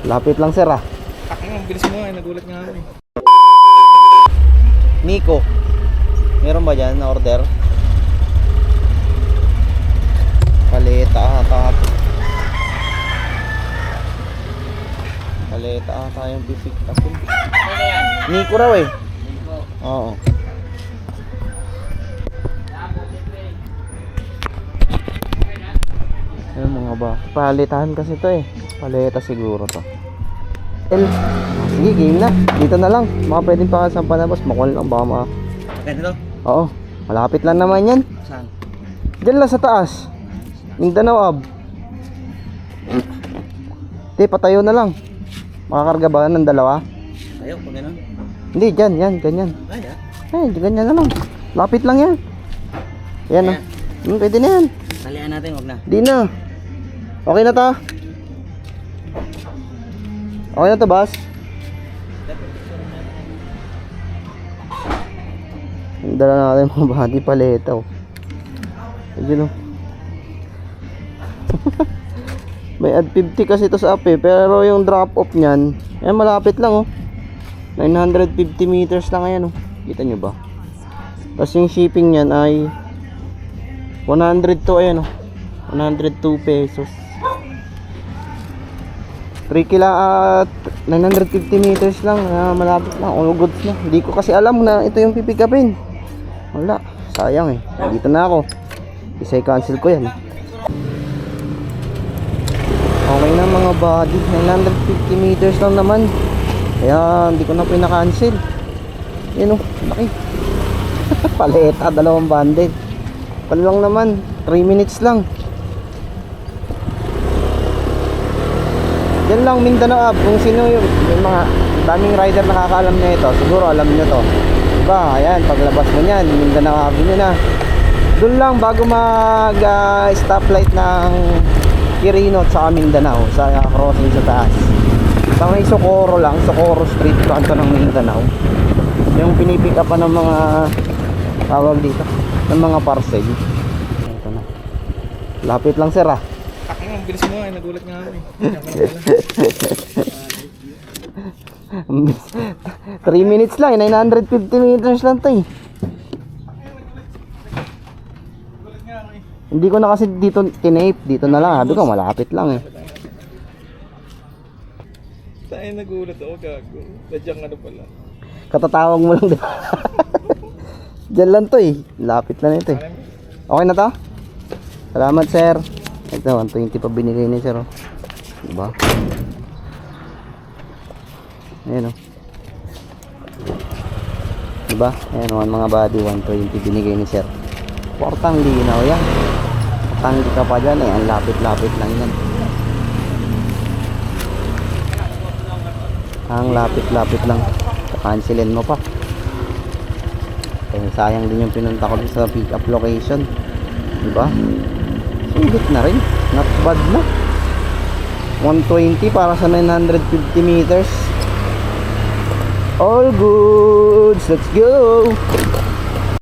Lapit lang sir ah. Ang bilis mo nga, nagulat nga ako eh. Nico, meron ba dyan na order? Paleta ata. Paleta ata yung pipick upin. Nico raw eh. Oo. Ayun mga ba, paletahan kasi to eh. Paleta siguro to. Sige, game na. Dito na lang. Mga pwedeng pakasampa na boss. Makuha lang baka mga... Ganito? Oo. Malapit lang naman yan. Saan? Diyan lang sa taas. Mindanao Ab. Patayo na lang. Makakarga ba ng dalawa? Tayo, pag gano'n. Hindi, dyan, yan, ganyan. Kaya? Ganyan na lang. Lapit lang yan. Yan o. Pwede na yan. Talian natin, wag na. Di na. Okay na ta? Okay na to, boss? Dala natin mga body paleta oh. Ayun oh. May add 50 kasi ito sa app eh. Pero yung drop off nyan malapit lang oh. 950 meters lang ayan oh. Kita nyo ba? Tapos yung shipping nyan ay 102 ayan oh. 102 pesos. 3 kila at 950 meters lang, malapit lang, all goods na. Hindi ko kasi alam na ito yung pipikapin. Wala, sayang eh. Dito na ako. Isa i-cancel ko yan. Okay na mga buddy, 950 meters lang naman. Kaya hindi ko na pinakancel. Yan o, laki. Paleta, dalawang bundle. Pala lang naman, 3 minutes lang. Yan lang Mindanao Ab. Kung sino yung mga daming rider nakakaalam na ito, siguro alam nyo to. Diba, ayan, paglabas mo nyan, Mindanao Ab nyo na. Doon lang bago mag stoplight ng Quirino sa Mindanao, sa crossing sa taas. Sa may Socorro lang, Socorro Street, kanto ng Mindanao. Yung pinipick up pa ng mga tawag dito, ng mga parcel. Ito na. Lapit lang sir ah. Ang bilis mo nga, nagulat nga ako eh. 3 minutes lang, 950 meters lang to eh. Hindi ko na kasi dito tinape, dito na lang. Sabi ko malapit lang eh. Saan nagulat ako gago? Sadyang ano pala. Katatawag mo lang diba? Diyan lang to eh. Lapit lang ito eh. Okay na to? Salamat sir. Ito 120 pa binigay ni sir oh. Diba? Ayan oh. Diba? Ayan oh, mga body 120 binigay ni sir. Portang linaw yan. Tanggi ka pa dyan eh. Ang lapit-lapit lang yan. Ang lapit-lapit lang. Cancelin mo pa. Kaya sayang din yung pinunta ko sa pick up location. Diba? Sulit na rin. Not bad na. 120 para sa 950 meters. All goods. Let's go.